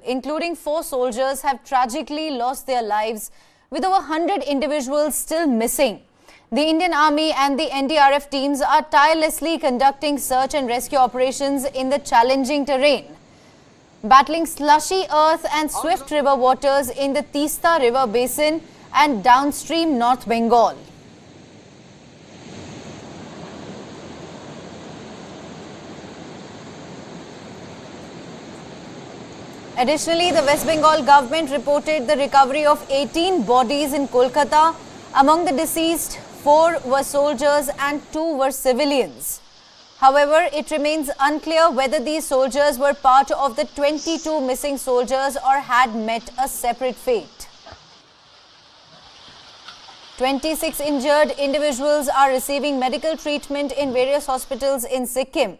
including 4 soldiers, have tragically lost their lives, with over 100 individuals still missing. The Indian Army and the NDRF teams are tirelessly conducting search and rescue operations in the challenging terrain, battling slushy earth and swift river waters in the Teesta River basin and downstream North Bengal. Additionally, the West Bengal government reported the recovery of 18 bodies in Kolkata. Among the deceased, 4 were soldiers and 2 were civilians. However, it remains unclear whether these soldiers were part of the 22 missing soldiers or had met a separate fate. 26 injured individuals are receiving medical treatment in various hospitals in Sikkim.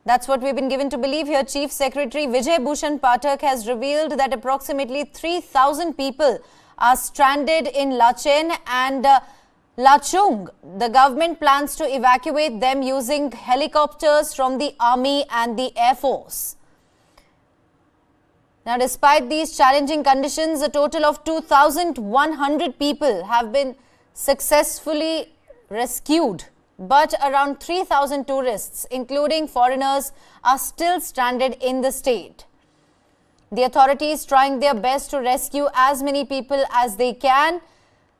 That's what we've been given to believe here. Chief Secretary Vijay Bhushan Pathak has revealed that approximately 3,000 people are stranded in Lachen and Lachung. The government plans to evacuate them using helicopters from the Army and the Air Force. Now, despite these challenging conditions, a total of 2,100 people have been successfully rescued. But around 3,000 tourists, including foreigners, are still stranded in the state. The authorities trying their best to rescue as many people as they can.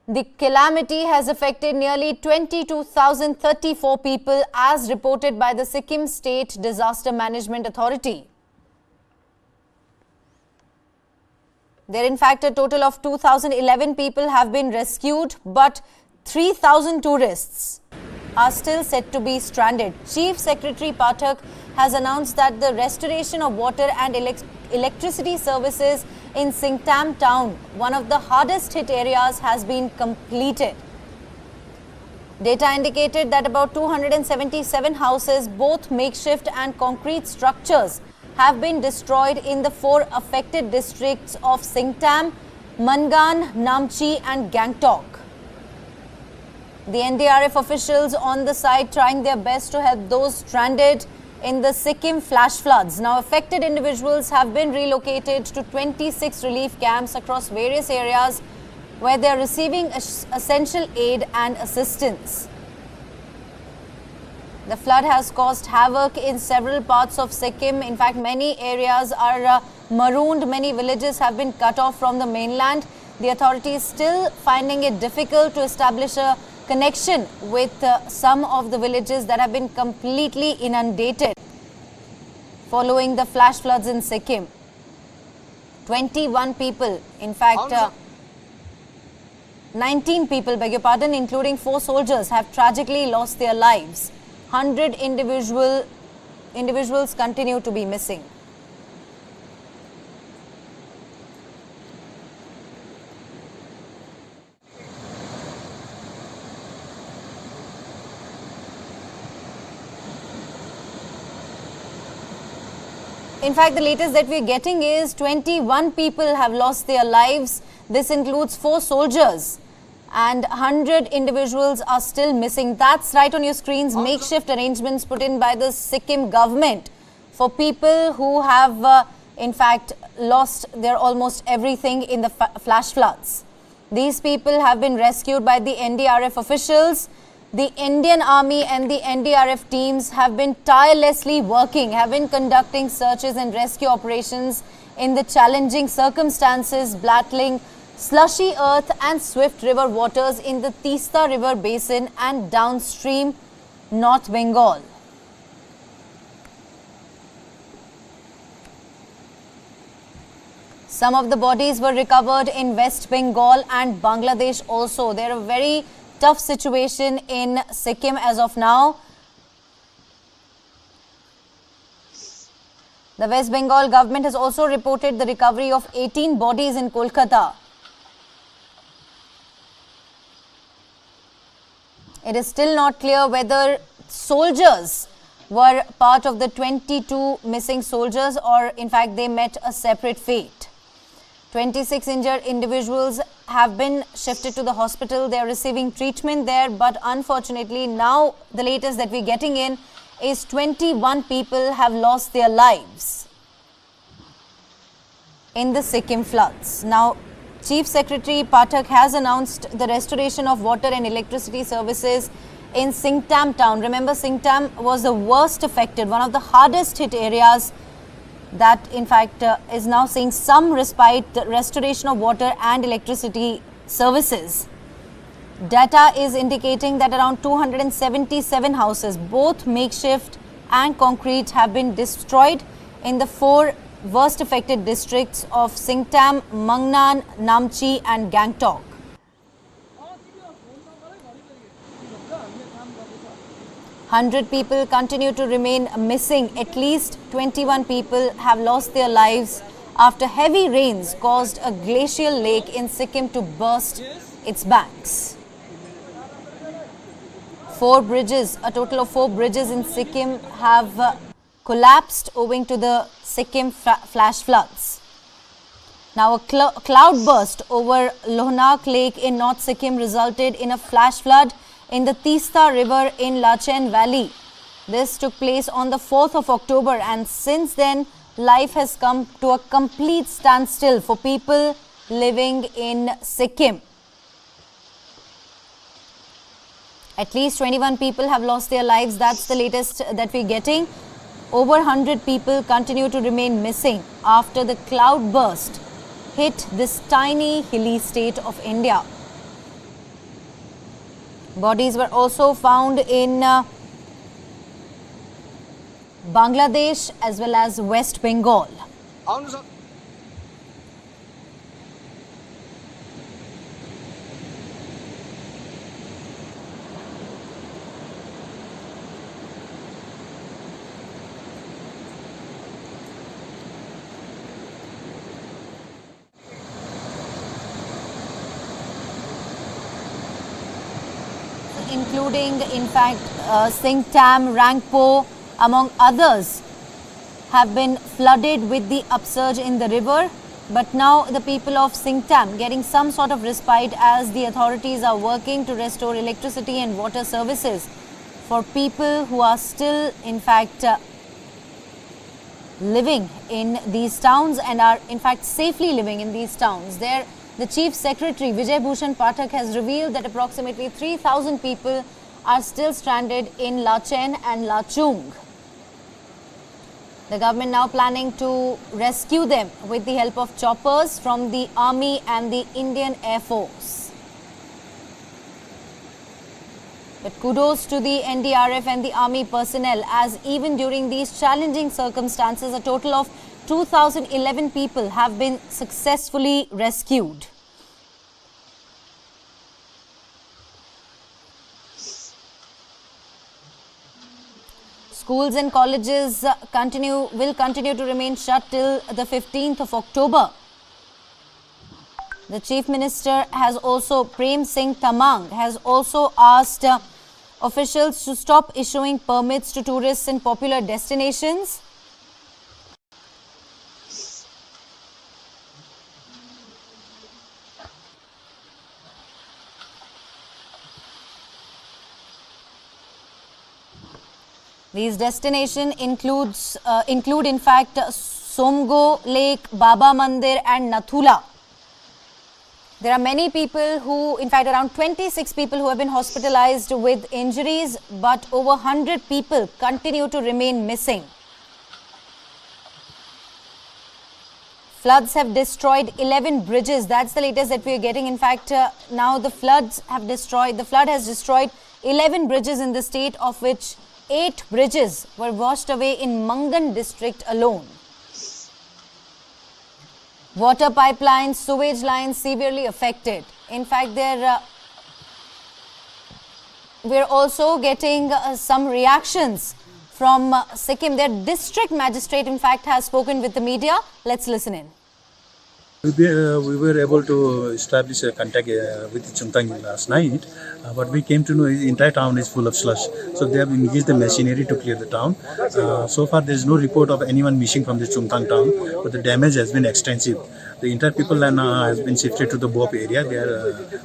The calamity has affected nearly 22,034 people as reported by the Sikkim State Disaster Management Authority. There, in fact, a total of 2,011 people have been rescued, but 3,000 tourists are still said to be stranded. Chief Secretary Pathak has announced that the restoration of water and electricity services in Sikkim town, one of the hardest hit areas, has been completed. Data indicated that about 277 houses, both makeshift and concrete structures, have been destroyed in the 4 affected districts of Sikkim, Mangan, Namchi and Gangtok. The NDRF officials on the site trying their best to help those stranded in the Sikkim flash floods. Now, affected individuals have been relocated to 26 relief camps across various areas where they are receiving essential aid and assistance. The flood has caused havoc in several parts of Sikkim. In fact, many areas are marooned. Many villages have been cut off from the mainland. The authorities still finding it difficult to establish a connection with some of the villages that have been completely inundated following the flash floods in Sikkim. 21 people, in fact 19 people, beg your pardon, including 4 soldiers, have tragically lost their lives. 100 individuals continue to be missing. In fact, the latest that we're getting is 21 people have lost their lives. This includes 4 soldiers and 100 individuals are still missing. That's right on your screens. Makeshift arrangements put in by the Sikkim government for people who have in fact lost their almost everything in the flash floods. These people have been rescued by the NDRF officials. The Indian Army and the NDRF teams have been tirelessly working, have been conducting searches and rescue operations in the challenging circumstances, battling slushy earth and swift river waters in the Teesta River basin and downstream North Bengal. Some of the bodies were recovered in West Bengal and Bangladesh also. They're a very tough situation in Sikkim as of now. The West Bengal government has also reported the recovery of 18 bodies in Kolkata. It is still not clear whether soldiers were part of the 22 missing soldiers or in fact they met a separate fate. 26 injured individuals have been shifted to the hospital. They are receiving treatment there, but unfortunately now the latest that we're getting in is 21 people have lost their lives. in the Sikkim floods. Now, Chief Secretary Pathak has announced the restoration of water and electricity services in Singtam town. Remember, Singtam was the worst affected, one of the hardest hit areas that in fact is now seeing some respite, the restoration of water and electricity services. Data is indicating that around 277 houses, both makeshift and concrete, have been destroyed in the 4 worst affected districts of Singtam, Mangnan, Namchi and Gangtok. Hundred people continue to remain missing. At least 21 people have lost their lives after heavy rains caused a glacial lake in Sikkim to burst its banks. 4 bridges, a total of 4 bridges in Sikkim have collapsed owing to the Sikkim flash floods. Now, a cloud burst over Lohnak Lake in North Sikkim resulted in a flash flood in the Tista River in Lachen Valley. This took place on the 4th of October, and since then, life has come to a complete standstill for people living in Sikkim. At least 21 people have lost their lives. That's the latest that we're getting. Over 100 people continue to remain missing after the cloud burst hit this tiny hilly state of India. Bodies were also found in Bangladesh as well as West Bengal. Including, in fact, Singtam, Rangpo, among others, have been flooded with the upsurge in the river. But now the people of Singtam getting some sort of respite as the authorities are working to restore electricity and water services for people who are still, in fact, living in these towns and are, in fact, safely living in these towns. The Chief Secretary Vijay Bhushan Pathak has revealed that approximately 3,000 people are still stranded in Lachen and Lachung. The government now planning to rescue them with the help of choppers from the Army and the Indian Air Force. But kudos to the NDRF and the Army personnel, as even during these challenging circumstances, a total of 2,011 people have been successfully rescued. Schools and colleges will continue to remain shut till the 15th of October. The Chief Minister has also, Prem Singh Tamang, has also asked officials to stop issuing permits to tourists in popular destinations. These destinations include in fact Somgo Lake, Baba Mandir and Nathula. There are many people who, in fact around 26 people who have been hospitalized with injuries, but over 100 people continue to remain missing. Floods have destroyed 11 bridges. That's the latest that we are getting. In fact, now the flood has destroyed 11 bridges in the state, of which 8 bridges were washed away in Mangan district alone. Water pipelines, sewage lines severely affected. In fact, we're also getting some reactions from Sikkim. Their district magistrate, in fact, has spoken with the media. Let's listen in. We were able to establish a contact with Chungtang last night, but we came to know the entire town is full of slush. So they have engaged the machinery to clear the town. So far there is no report of anyone missing from the Chungtang town, but the damage has been extensive. The entire people has been shifted to the Bop area.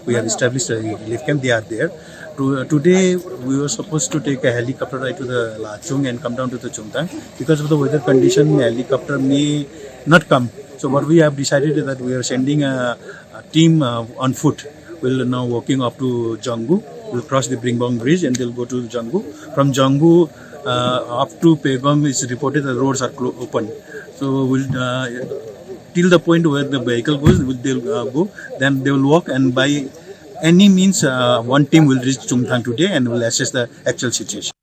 We have established a relief camp. They are there. Today we were supposed to take a helicopter ride to the Lachung and come down to the Chungtang. Because of the weather condition, helicopter may not come So what we have decided is that we are sending a team on foot. We'll now walking up to Janggu. We'll cross the Bringbong Bridge and they'll go to Janggu. From Janggu up to Pegong, it's reported the roads are open. So we'll till the point where the vehicle goes, they'll go. Then they will walk, and by any means, one team will reach Chungthang today and will assess the actual situation.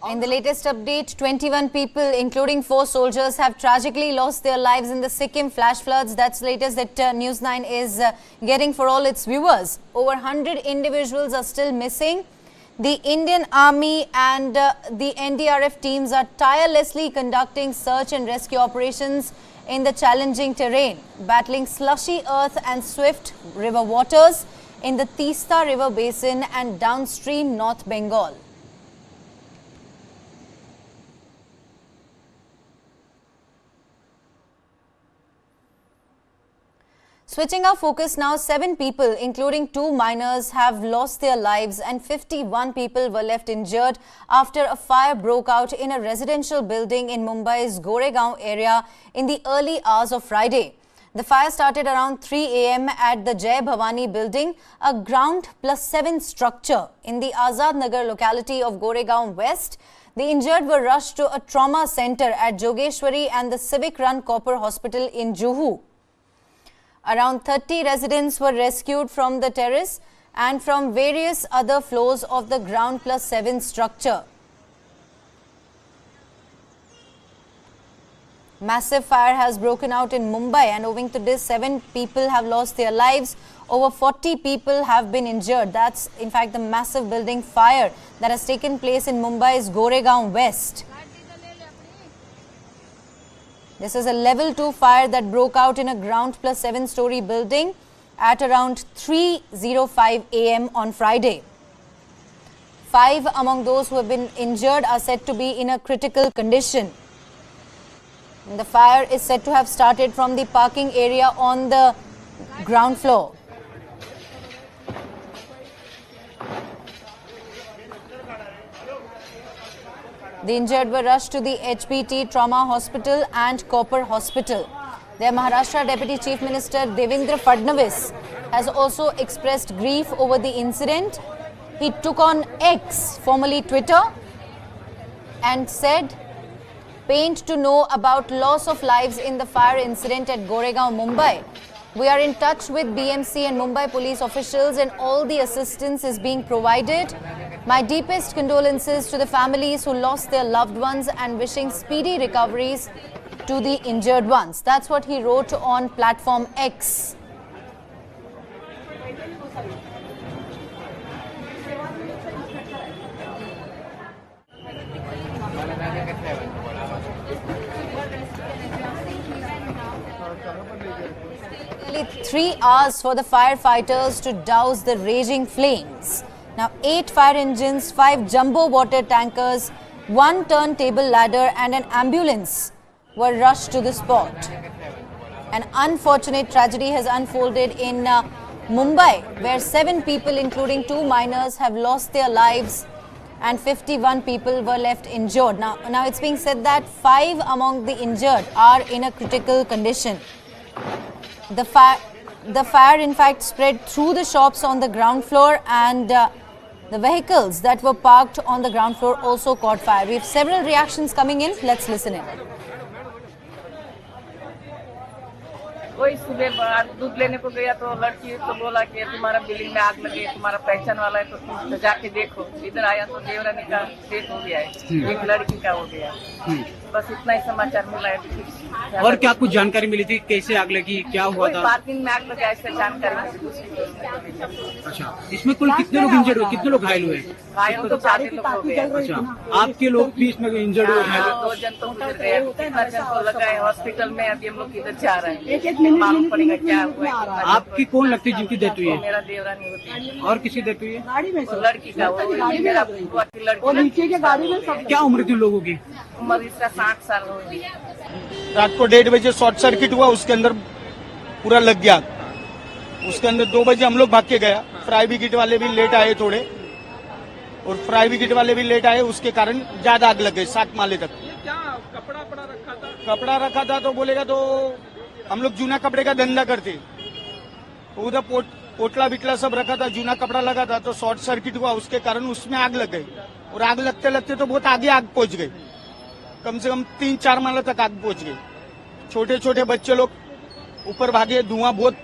In the latest update, 21 people, including 4 soldiers, have tragically lost their lives in the Sikkim flash floods. That's the latest that News9 is getting for all its viewers. Over 100 individuals are still missing. The Indian Army and the NDRF teams are tirelessly conducting search and rescue operations in the challenging terrain, battling slushy earth and swift river waters in the Teesta River Basin and downstream North Bengal. Switching our focus now, 7 people, including 2 minors, have lost their lives and 51 people were left injured after a fire broke out in a residential building in Mumbai's Goregaon area in the early hours of Friday. The fire started around 3 a.m. at the Jai Bhavani building, a ground plus 7 structure in the Azad Nagar locality of Goregaon West. The injured were rushed to a trauma center at Jogeshwari and the civic-run Copper Hospital in Juhu. Around 30 residents were rescued from the terrace and from various other floors of the ground plus 7 structure. Massive fire has broken out in Mumbai, and owing to this, 7 people have lost their lives. Over 40 people have been injured. That's in fact the massive building fire that has taken place in Mumbai's Goregaon West. This is a level 2 fire that broke out in a ground plus 7-story building at around 3:05 a.m. on Friday. 5 among those who have been injured are said to be in a critical condition. The fire is said to have started from the parking area on the ground floor. The injured were rushed to the HPT Trauma Hospital and Copper Hospital. Their Maharashtra Deputy Chief Minister Devendra Fadnavis has also expressed grief over the incident. He took on X, formerly Twitter, and said, "Pained to know about loss of lives in the fire incident at Goregaon, Mumbai. We are in touch with BMC and Mumbai police officials and all the assistance is being provided. My deepest condolences to the families who lost their loved ones and wishing speedy recoveries to the injured ones." That's what he wrote on platform X. Nearly 3 hours for the firefighters to douse the raging flames. Now, 8 fire engines, 5 jumbo water tankers, 1 turntable ladder and an ambulance were rushed to the spot. An unfortunate tragedy has unfolded in Mumbai, where 7 people, including 2 minors, have lost their lives and 51 people were left injured. Now it's being said that 5 among the injured are in a critical condition. The fire in fact spread through the shops on the ground floor, and the vehicles that were parked on the ground floor also caught fire. We have several reactions coming in. Let's listen in. कोई सुबह दूध लेने को गया तो लड़की तो बोला कि तुम्हारा बिल्डिंग में आग लगी, तुम्हारा पहचान वाला है तो जाके देखो। इधर आया तो देवरानी का डेथ हो गया है, एक लड़की का हो गया। बस इतना ही समाचार मिला है। और क्या कुछ जानकारी मिली थी, कैसे आग लगी, क्या हुआ था? पार्किंग में आग लगा, इसका जानकारी। अच्छा, इसमें कुल कितने लोग इंजर्ड हुए, कितने लोग घायल हुए? घायल तो 4 लोग हो गए। अच्छा, आपके लोग भी इसमें इंजर्ड हुए? 2 जन तो गुजर गए, 3 जन को लगा है हॉस्पिटल में। अभी हम लोग इधर जा रहे हैं, मालूम पड़ेगा क्या हुआ। आपकी कौन लगती है जिनकी डेथ हुई है? मेरा देवरानी होती है। और किसी डेथ हुई है? लड़की का, मेरा बुआ की लड़की। क्या उम्र थी लोगों की? उम्र इसका 60 साल होगी। रात को 1:30 बजे शॉर्ट सर्किट हुआ, उसके अंदर पूरा लग गया। उसके अंदर 2 बजे हम लोग भाग के गया, फायर ब्रिगेड वाले भी लेट आए थोड़े, और फ्राई ब्रिगेड वाले भी लेट आए, उसके कारण ज्यादा आग लग गई 7 माले तक। ये क्या कपड़ा रखा था? कपड़ा रखा था तो बोलेगा तो हम लोग जूना कपड़े का धंधा करते, तो उधर पोटला बिटला सब रखा था, जूना कपड़ा लगा था, तो शॉर्ट सर्किट हुआ, उसके कारण उसमें आग लग गई। और आग लगते लगते तो बहुत आगे आग पहुंच गई, कम से कम 3-4 माला तक आग पहुंच गई। छोटे छोटे बच्चे लोग ऊपर भागे, धुआं बहुत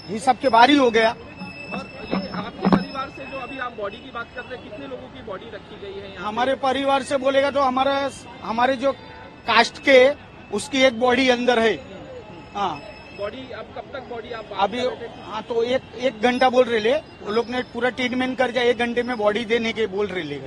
हिसाब के बाहर ही हो गया। और ये आपके परिवार से जो अभी आप बॉडी की बात कर रहे हैं, कितने लोगों की बॉडी रखी गई है यहाँ? हमारे परिवार से बोलेगा तो हमारे जो कास्ट के, उसकी एक बॉडी अंदर है। हाँ, बॉडी अब कब तक बॉडी आप अभी हाँ, तो एक घंटा बोल रहे ले, वो लोग ने पूरा ट्रीटमेंट कर दिया, 1 घंटे में बॉडी देने के बोल रहे ले।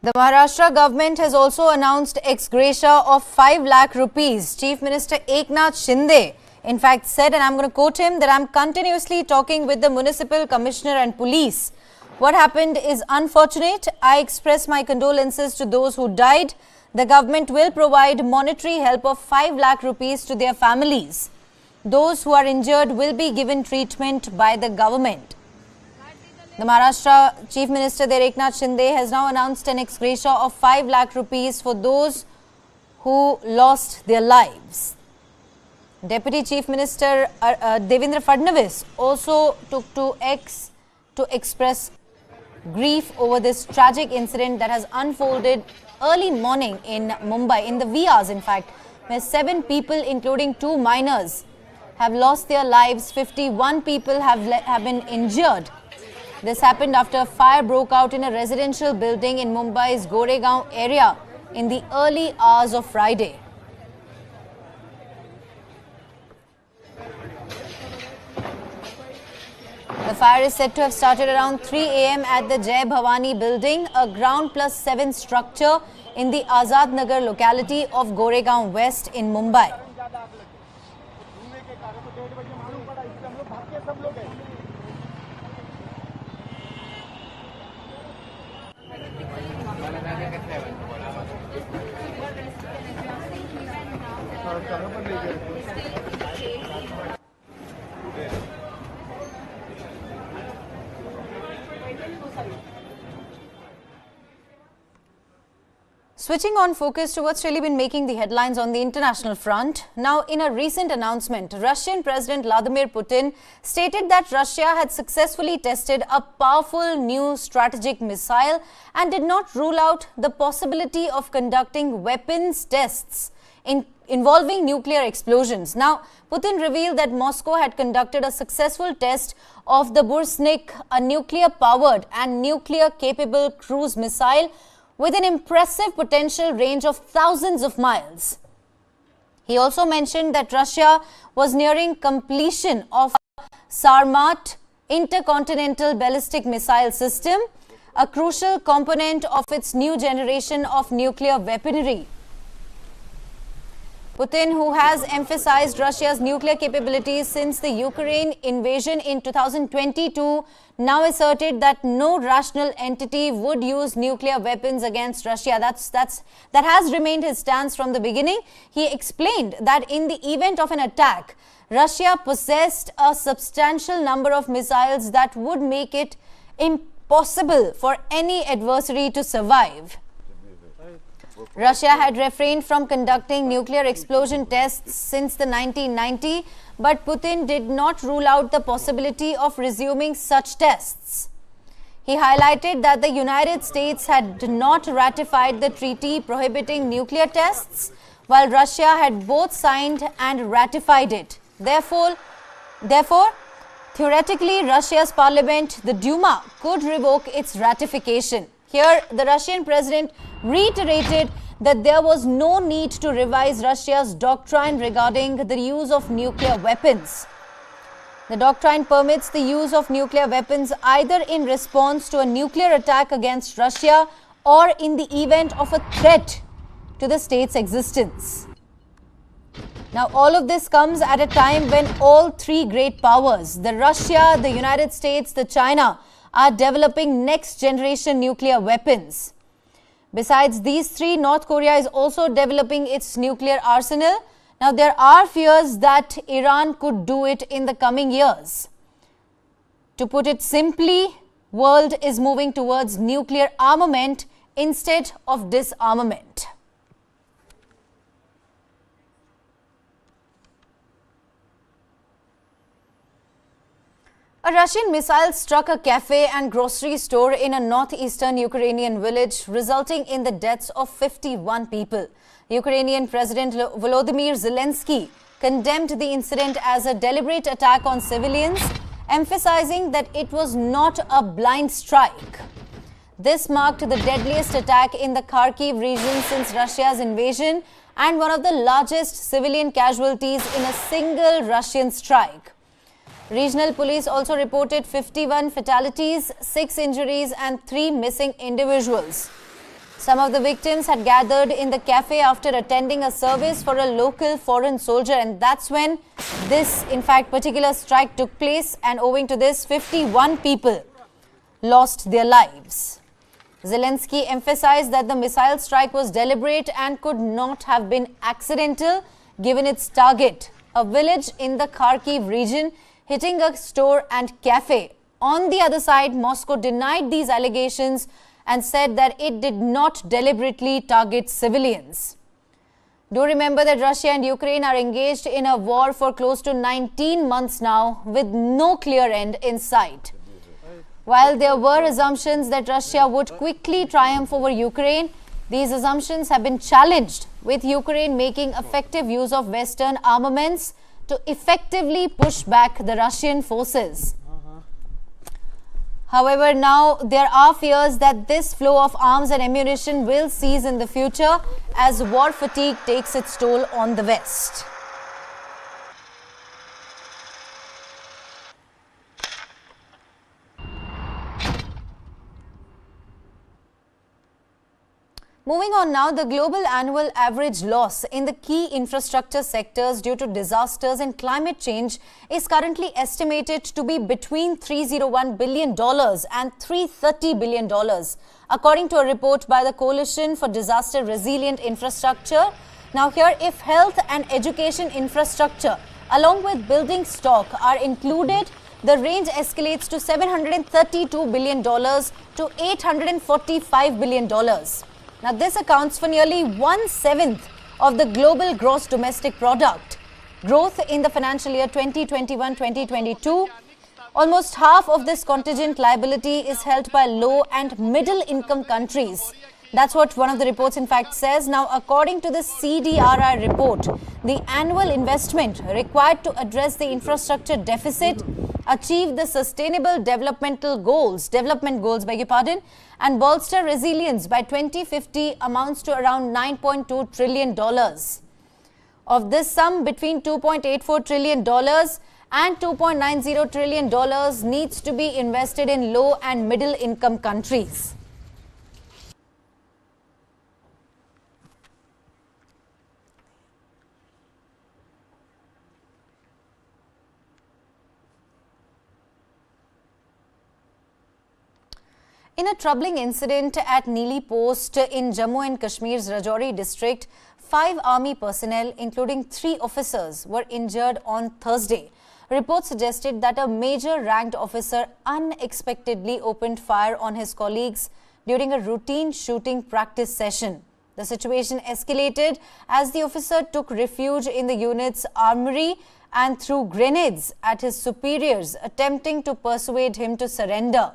The Maharashtra government has also announced ex gratia of 5 lakh rupees. Chief Minister Eknath Shinde in fact said, and I'm going to quote him, that I'm continuously talking with the municipal commissioner and police. What happened is unfortunate. I express my condolences to those who died. The government will provide monetary help of 5 lakh rupees to their families. Those who are injured will be given treatment by the government. The Maharashtra Chief Minister there, Eknath Shinde, has now announced an ex gratia of 5 lakh rupees for those who lost their lives. Deputy Chief Minister Devendra Fadnavis also took to X to express grief over this tragic incident that has unfolded early morning in Mumbai, in the wee hours in fact, where 7 people including 2 minors have lost their lives. 51 people have been injured. This happened after a fire broke out in a residential building in Mumbai's Goregaon area in the early hours of Friday. The fire is said to have started around 3 a.m. at the Jai Bhavani building, a ground plus 7 structure in the Azad Nagar locality of Goregaon West in Mumbai. Switching on focus to what's really been making the headlines on the international front. Now, in a recent announcement, Russian President Vladimir Putin stated that Russia had successfully tested a powerful new strategic missile and did not rule out the possibility of conducting weapons tests involving nuclear explosions. Now, Putin revealed that Moscow had conducted a successful test of the Bursnik, a nuclear-powered and nuclear-capable cruise missile with an impressive potential range of thousands of miles. He also mentioned that Russia was nearing completion of Sarmat intercontinental ballistic missile system, a crucial component of its new generation of nuclear weaponry. Putin, who has emphasized Russia's nuclear capabilities since the Ukraine invasion in 2022, now asserted that no rational entity would use nuclear weapons against Russia. That has remained his stance from the beginning. He explained that in the event of an attack, Russia possessed a substantial number of missiles that would make it impossible for any adversary to survive. Russia had refrained from conducting nuclear explosion tests since the 1990s, but Putin did not rule out the possibility of resuming such tests. He highlighted that the United States had not ratified the treaty prohibiting nuclear tests, while Russia had both signed and ratified it. Therefore, theoretically, Russia's parliament, the Duma, could revoke its ratification. Here, the Russian president reiterated that there was no need to revise Russia's doctrine regarding the use of nuclear weapons. The doctrine permits the use of nuclear weapons either in response to a nuclear attack against Russia or in the event of a threat to the state's existence. Now, all of this comes at a time when all 3 great powers, the Russia, the United States, the China, are developing next-generation nuclear weapons. Besides these 3, North Korea is also developing its nuclear arsenal. Now, there are fears that Iran could do it in the coming years. To put it simply, World is moving towards nuclear armament instead of disarmament. A Russian missile struck a cafe and grocery store in a northeastern Ukrainian village, resulting in the deaths of 51 people. Ukrainian President Volodymyr Zelensky condemned the incident as a deliberate attack on civilians, emphasizing that it was not a blind strike. This marked the deadliest attack in the Kharkiv region since Russia's invasion and one of the largest civilian casualties in a single Russian strike. Regional police also reported 51 fatalities, 6 injuries and 3 missing individuals. Some of the victims had gathered in the cafe after attending a service for a local foreign soldier, and that's when this, in fact, particular strike took place, and owing to this, 51 people lost their lives. Zelensky emphasized that the missile strike was deliberate and could not have been accidental given its target, a village in the Kharkiv region, hitting a store and cafe. On the other side, Moscow denied these allegations and said that it did not deliberately target civilians. Do remember that Russia and Ukraine are engaged in a war for close to 19 months now, with no clear end in sight. While there were assumptions that Russia would quickly triumph over Ukraine, these assumptions have been challenged, with Ukraine making effective use of Western armaments to effectively push back the Russian forces. However, now there are fears that this flow of arms and ammunition will cease in the future as war fatigue takes its toll on the West. Moving on now, the global annual average loss in the key infrastructure sectors due to disasters and climate change is currently estimated to be between $301 billion and $330 billion, according to a report by the Coalition for Disaster Resilient Infrastructure. Now here, if health and education infrastructure along with building stock are included, the range escalates to $732 billion to $845 billion. Now, this accounts for nearly 1/7 of the global gross domestic product. Growth in the financial year 2021-2022, almost half of this contingent liability is held by low and middle income countries. That's what one of the reports in fact says. Now, according to the CDRI report, the annual investment required to address the infrastructure deficit, achieve the sustainable development goals, and bolster resilience by 2050 amounts to around $9.2 trillion. Of this sum, between $2.84 trillion and $2.90 trillion needs to be invested in low and middle income countries. In a troubling incident at Neeli Post in Jammu and Kashmir's Rajouri district, 5 army personnel, including 3 officers, were injured on Thursday. Reports suggested that a major ranked officer unexpectedly opened fire on his colleagues during a routine shooting practice session. The situation escalated as the officer took refuge in the unit's armory and threw grenades at his superiors, attempting to persuade him to surrender.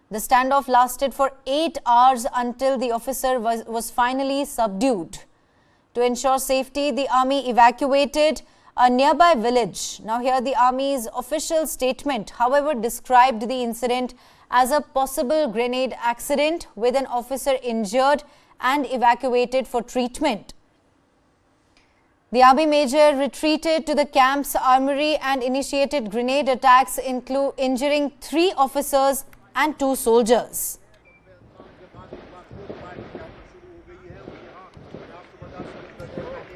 The standoff lasted for 8 hours until the officer was finally subdued. To ensure safety, the army evacuated a nearby village. Now here, the army's official statement, however, described the incident as a possible grenade accident with an officer injured and evacuated for treatment. The army major retreated to the camp's armory and initiated grenade attacks, injuring 3 officers and 2 soldiers.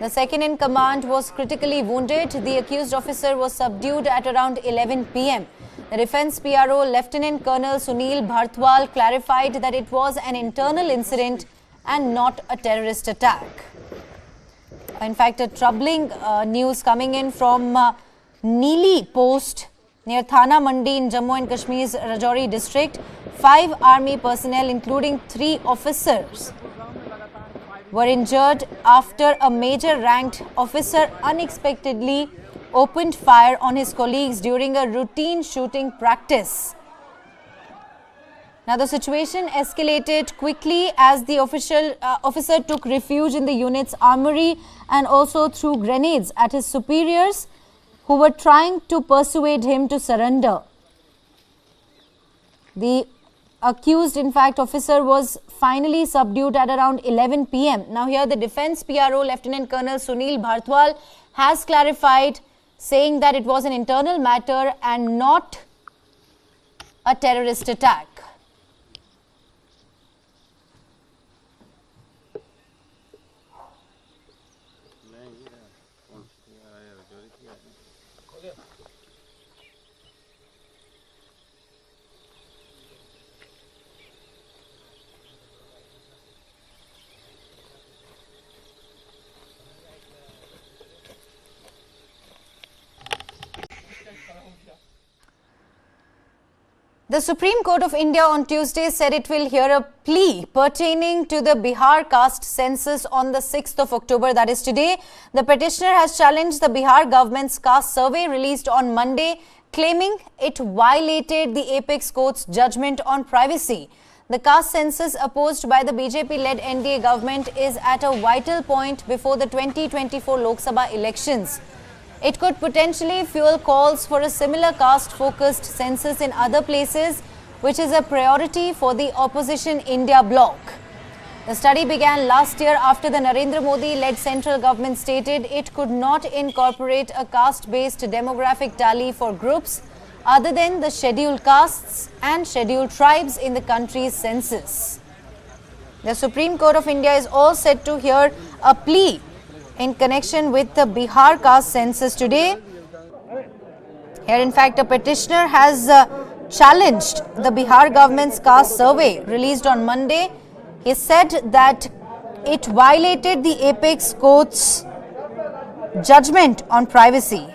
The second in command was critically wounded. The accused officer was subdued at around 11 p.m. The Defence PRO Lieutenant Colonel Sunil Bhartwal clarified that it was an internal incident and not a terrorist attack. In fact, a troubling news coming in from Neeli Post near Thana Mandi in Jammu and Kashmir's Rajouri district. 5 army personnel, including 3 officers, were injured after a major ranked officer unexpectedly opened fire on his colleagues during a routine shooting practice. Now, the situation escalated quickly as the officer took refuge in the unit's armory and also threw grenades at his superiors, who were trying to persuade him to surrender. The accused, in fact, officer was finally subdued at around 11 p.m. Now, here the Defence PRO Lieutenant Colonel Sunil Bhartwal has clarified, saying that it was an internal matter and not a terrorist attack. The Supreme Court of India on Tuesday said it will hear a plea pertaining to the Bihar caste census on the 6th of October, that is today. The petitioner has challenged the Bihar government's caste survey released on Monday, claiming it violated the apex court's judgment on privacy. The caste census opposed by the BJP-led NDA government is at a vital point before the 2024 Lok Sabha elections. It could potentially fuel calls for a similar caste-focused census in other places, which is a priority for the opposition India bloc. The study began last year after the Narendra Modi-led central government stated it could not incorporate a caste-based demographic tally for groups other than the scheduled castes and scheduled tribes in the country's census. The Supreme Court of India is all set to hear a plea in connection with the Bihar caste census today. Here, in fact, a petitioner has challenged the Bihar government's caste survey released on Monday. He said that it violated the apex court's judgment on privacy.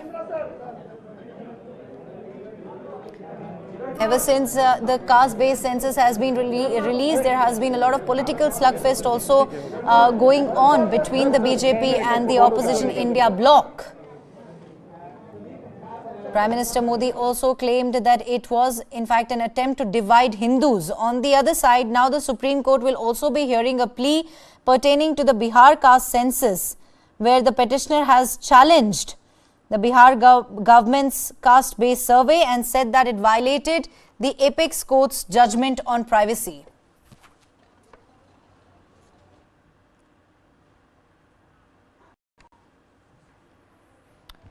Ever since the caste-based census has been released, there has been a lot of political slugfest also going on between the BJP and the opposition India bloc. Prime Minister Modi also claimed that it was in fact an attempt to divide Hindus. On the other side, now the Supreme Court will also be hearing a plea pertaining to the Bihar caste census, where the petitioner has challenged the Bihar government's caste-based survey and said that it violated the apex court's judgment on privacy.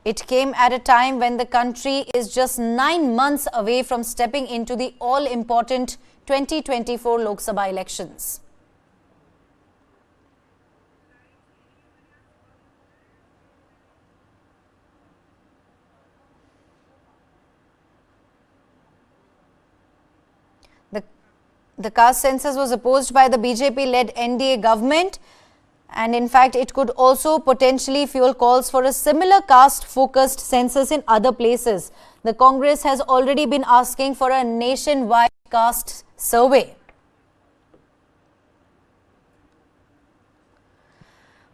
It came at a time when the country is just 9 months away from stepping into the all-important 2024 Lok Sabha elections. The caste census was opposed by the BJP-led NDA government, and in fact it could also potentially fuel calls for a similar caste-focused census in other places. The Congress has already been asking for a nationwide caste survey.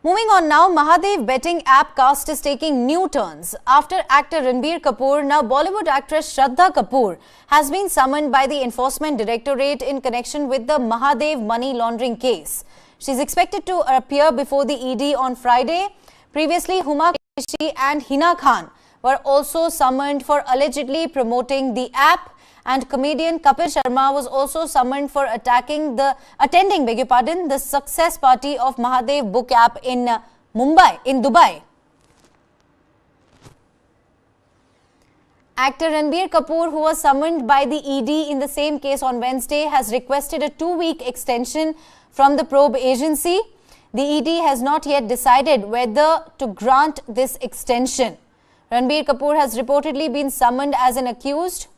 Moving on now, Mahadev betting app caste is taking new turns. After actor Ranbir Kapoor, now Bollywood actress Shraddha Kapoor has been summoned by the Enforcement Directorate in connection with the Mahadev money laundering case. She is expected to appear before the ED on Friday. Previously, Huma Qureshi and Hina Khan were also summoned for allegedly promoting the app, and comedian Kapil Sharma was also summoned for attending the success party of Mahadev book app in Dubai. Actor Ranbir Kapoor, who was summoned by the ED in the same case on Wednesday, has requested a 2-week extension from the probe agency. The ED has not yet decided whether to grant this extension. Ranbir Kapoor has reportedly been summoned as an accused,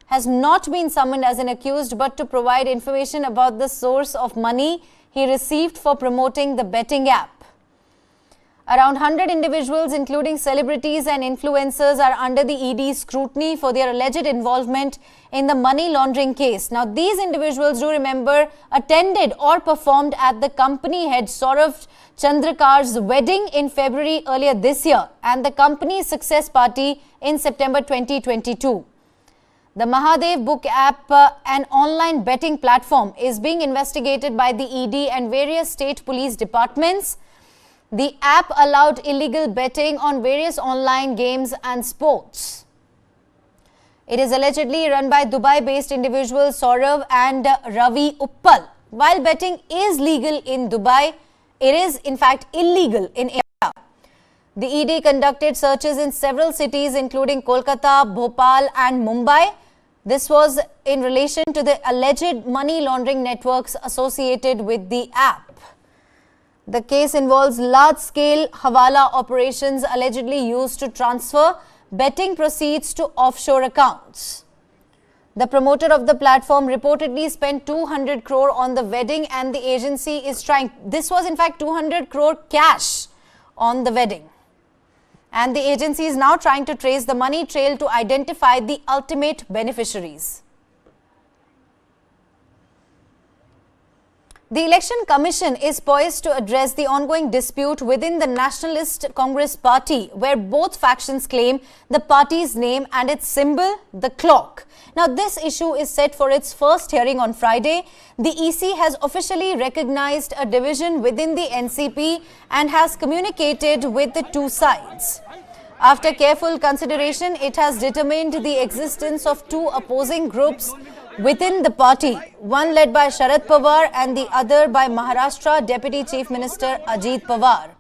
has not been summoned as an accused, but to provide information about the source of money he received for promoting the betting app. Around 100 individuals, including celebrities and influencers, are under the ED's scrutiny for their alleged involvement in the money laundering case. Now, these individuals, do remember, attended or performed at the company head Saurav Chandrakar's wedding in February earlier this year and the company's success party in September 2022. The Mahadev Book app, an online betting platform, is being investigated by the ED and various state police departments. The app allowed illegal betting on various online games and sports. It is allegedly run by Dubai-based individuals Saurav and Ravi Uppal. While betting is legal in Dubai, it is in fact illegal in India. The ED conducted searches in several cities including Kolkata, Bhopal and Mumbai. This was in relation to the alleged money laundering networks associated with the app. The case involves large-scale hawala operations allegedly used to transfer betting proceeds to offshore accounts. The promoter of the platform reportedly spent 200 crore on the wedding and the agency is trying. This was in fact 200 crore cash on the wedding. And the agency is now trying to trace the money trail to identify the ultimate beneficiaries. The Election Commission is poised to address the ongoing dispute within the Nationalist Congress Party, where both factions claim the party's name and its symbol, the clock. Now, this issue is set for its first hearing on Friday. The EC has officially recognized a division within the NCP and has communicated with the two sides. After careful consideration, it has determined the existence of two opposing groups within the party, one led by Sharad Pawar and the other by Maharashtra Deputy Chief Minister Ajit Pawar.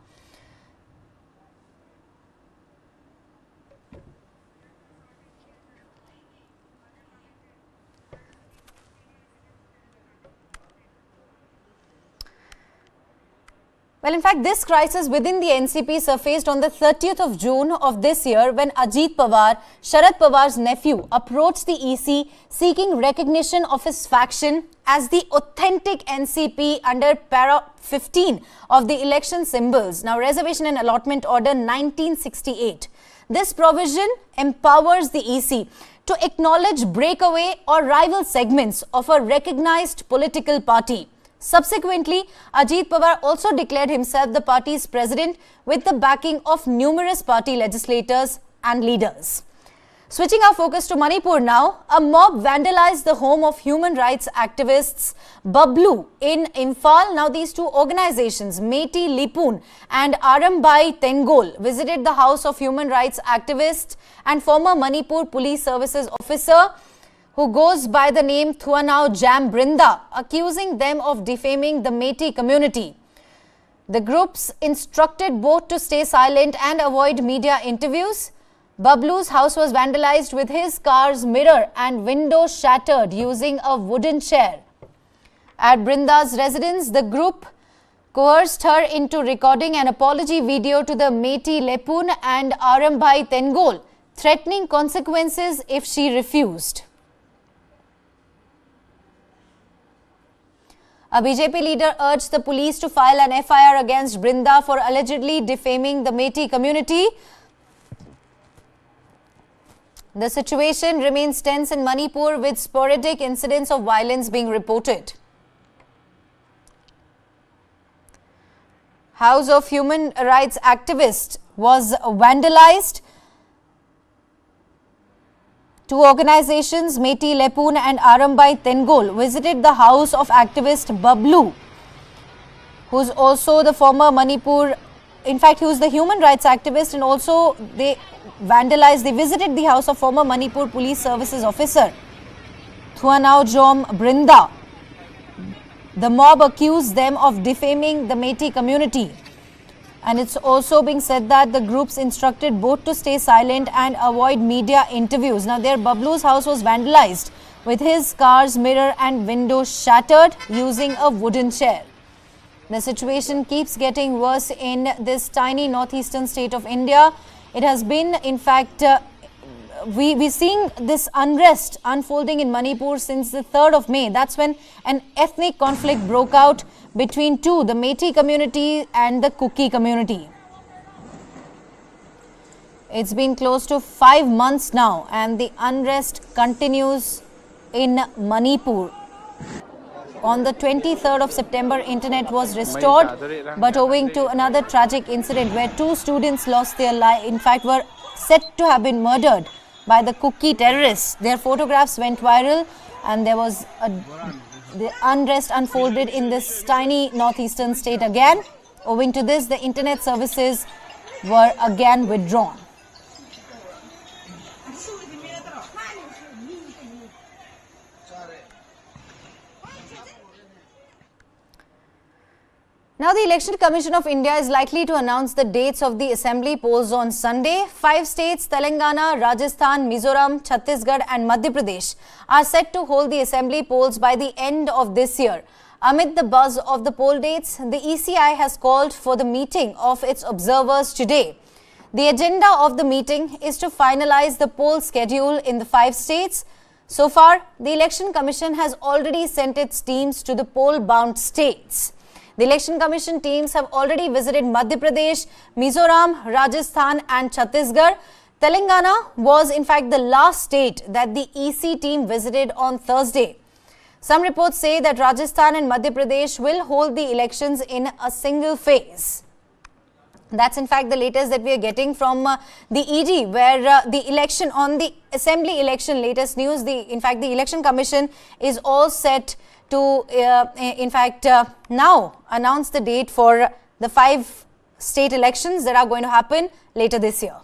Well, in fact, this crisis within the NCP surfaced on the 30th of June of this year when Ajit Pawar, Sharad Pawar's nephew, approached the EC seeking recognition of his faction as the authentic NCP under para 15 of the election symbols. Now, Reservation and Allotment Order 1968. This provision empowers the EC to acknowledge breakaway or rival segments of a recognized political party. Subsequently, Ajit Pawar also declared himself the party's president with the backing of numerous party legislators and leaders. Switching our focus to Manipur now, a mob vandalized the home of human rights activists Bablu in Imphal. Now, these two organizations, Meti Lipun and Arambai Tengol, visited the house of human rights activist and former Manipur Police Services officer who goes by the name Thuanao Jam Brinda, accusing them of defaming the Meti community. The groups instructed both to stay silent and avoid media interviews. Bablu's house was vandalized with his car's mirror and window shattered using a wooden chair. At Brinda's residence, the group coerced her into recording an apology video to the Meti Lepun and Arambhai Tengol, threatening consequences if she refused. A BJP leader urged the police to file an FIR against Brinda for allegedly defaming the Meti community. The situation remains tense in Manipur with sporadic incidents of violence being reported. House of Human Rights Activist was vandalized. Two organizations, Meti Lepun and Arambai Tengol, visited the house of activist Bablu, who's also the former Manipur, in fact, who's the human rights activist, and also they visited the house of former Manipur Police Services officer Thuanao Jam Brinda. The mob accused them of defaming the Meti community. And it's also being said that the groups instructed both to stay silent and avoid media interviews. Now, their Bablu's house was vandalized with his car's mirror and window shattered using a wooden chair. The situation keeps getting worse in this tiny northeastern state of India. It has been, in fact, we're seeing this unrest unfolding in Manipur since the 3rd of May. That's when an ethnic conflict broke out between the Meti community and the Kuki community. It's been close to 5 months now, and the unrest continues in Manipur. On the 23rd of September, internet was restored, but owing to another tragic incident where 2 students lost their life, in fact were said to have been murdered by the cookie terrorists. Their photographs went viral, and there was the unrest unfolded in this tiny northeastern state again. Owing to this, the internet services were again withdrawn. Now, the Election Commission of India is likely to announce the dates of the assembly polls on Sunday. 5 states, Telangana, Rajasthan, Mizoram, Chhattisgarh and Madhya Pradesh, are set to hold the assembly polls by the end of this year. Amid the buzz of the poll dates, the ECI has called for the meeting of its observers today. The agenda of the meeting is to finalize the poll schedule in the 5 states. So far, the Election Commission has already sent its teams to the poll-bound states. The Election Commission teams have already visited Madhya Pradesh, Mizoram, Rajasthan and Chhattisgarh. Telangana was in fact the last state that the EC team visited on Thursday. Some reports say that Rajasthan and Madhya Pradesh will hold the elections in a single phase. That's in fact the latest that we are getting from the ED, where the election on the assembly election, latest news, the Election Commission is all set to now announce the date for the 5 state elections that are going to happen later this year.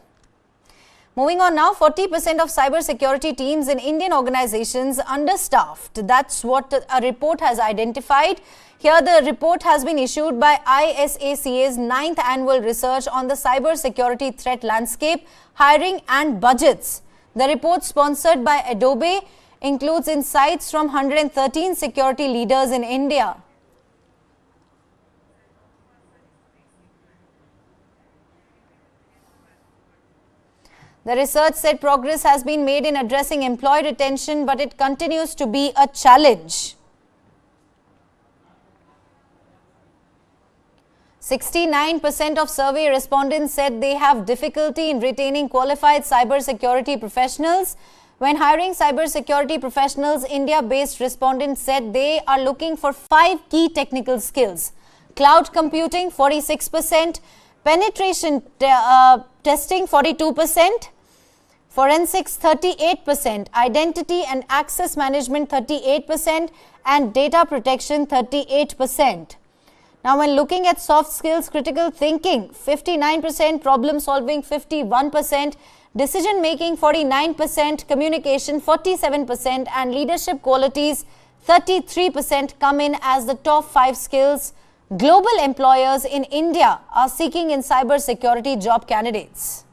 Moving on now, 40% of cyber security teams in Indian organizations understaffed. That's what a report has identified. Here the report has been issued by ISACA's 9th annual research on the cyber security threat landscape, hiring and budgets. The report, sponsored by Adobe, includes insights from 113 security leaders in India. The research said progress has been made in addressing employee retention, but it continues to be a challenge. 69% of survey respondents said they have difficulty in retaining qualified cybersecurity professionals. When hiring cybersecurity professionals, India-based respondents said they are looking for 5 key technical skills: cloud computing 46%, penetration testing 42%, forensics 38%, identity and access management 38%, and data protection 38%. Now, when looking at soft skills, critical thinking 59%, problem solving 51%, decision making 49%, communication 47% and leadership qualities 33% come in as the top 5 skills global employers in India are seeking in cyber security job candidates.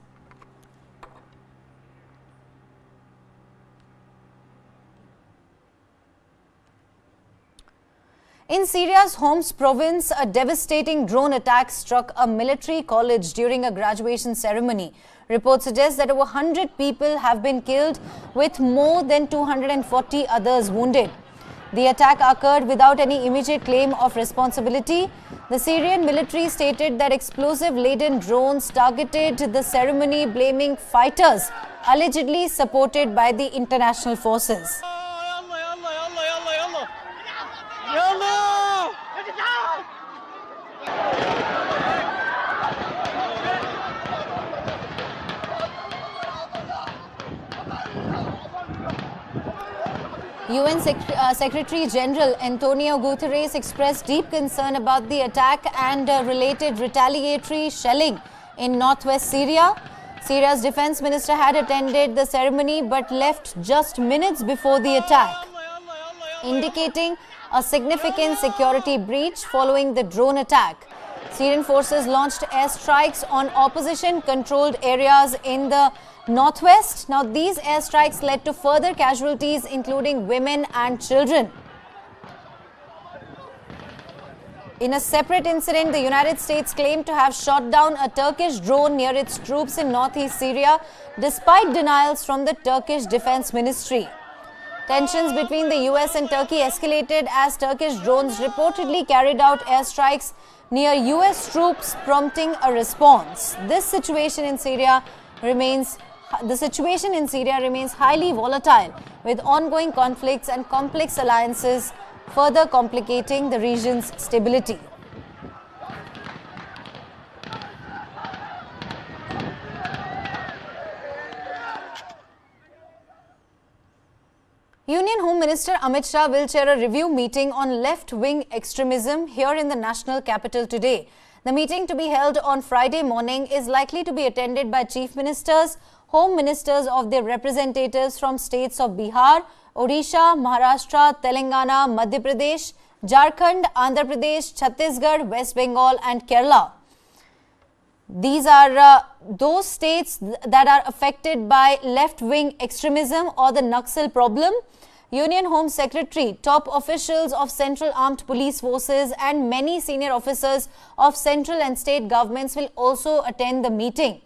In Syria's Homs province, a devastating drone attack struck a military college during a graduation ceremony. Reports suggest that over 100 people have been killed, with more than 240 others wounded. The attack occurred without any immediate claim of responsibility. The Syrian military stated that explosive-laden drones targeted the ceremony, blaming fighters allegedly supported by the international forces. UN Secretary General Antonio Guterres expressed deep concern about the attack and related retaliatory shelling in northwest Syria. Syria's defense minister had attended the ceremony but left just minutes before the attack, indicating a significant security breach following the drone attack. Syrian forces launched airstrikes on opposition-controlled areas in the northwest. Now, these airstrikes led to further casualties, including women and children. In a separate incident, the United States claimed to have shot down a Turkish drone near its troops in northeast Syria, despite denials from the Turkish Defense Ministry. Tensions between the US and Turkey escalated as Turkish drones reportedly carried out airstrikes near US troops, prompting a response. This situation in Syria the situation in Syria remains highly volatile, with ongoing conflicts and complex alliances further complicating the region's stability. Union Home Minister Amit Shah will chair a review meeting on left-wing extremism here in the national capital today. The meeting, to be held on Friday morning, is likely to be attended by chief ministers, home ministers of their representatives from states of Bihar, Odisha, Maharashtra, Telangana, Madhya Pradesh, Jharkhand, Andhra Pradesh, Chhattisgarh, West Bengal and Kerala. These are those states that are affected by left-wing extremism or the Naxal problem. Union Home Secretary, top officials of Central Armed Police Forces and many senior officers of central and state governments will also attend the meeting.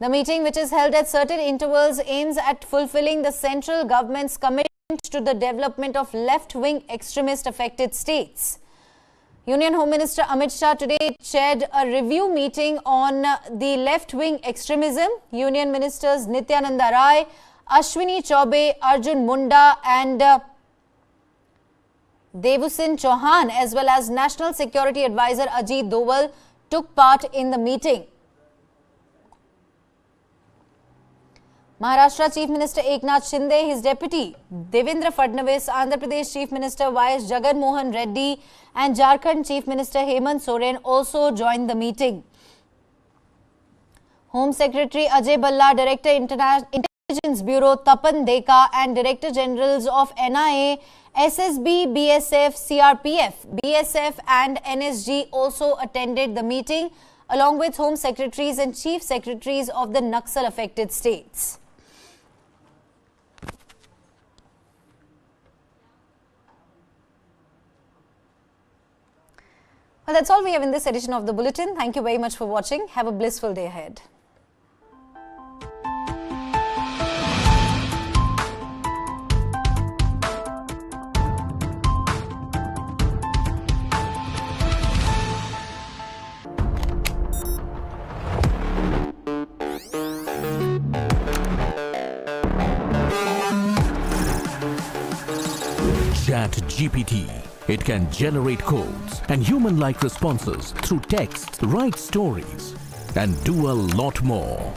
The meeting, which is held at certain intervals, aims at fulfilling the central government's commitment to the development of left-wing extremist affected states. Union Home Minister Amit Shah today chaired a review meeting on the left-wing extremism. Union Ministers Nityananda Rai, Ashwini Chaubey, Arjun Munda and Devusin Chauhan, as well as National Security Advisor Ajit Doval, took part in the meeting. Maharashtra Chief Minister Eknath Shinde, his deputy Devendra Fadnavis, Andhra Pradesh Chief Minister Y.S. Jagan Mohan Reddy and Jharkhand Chief Minister Hemant Soren also joined the meeting. Home Secretary Ajay Bhalla, Director Intelligence Bureau Tapan Deka and Director Generals of NIA, SSB, BSF, CRPF, BSF and NSG also attended the meeting, along with Home Secretaries and Chief Secretaries of the Naxal affected states. Well, that's all we have in this edition of the Bulletin. Thank you very much for watching. Have a blissful day ahead. ChatGPT. It can generate codes and human-like responses through text, write stories, and do a lot more.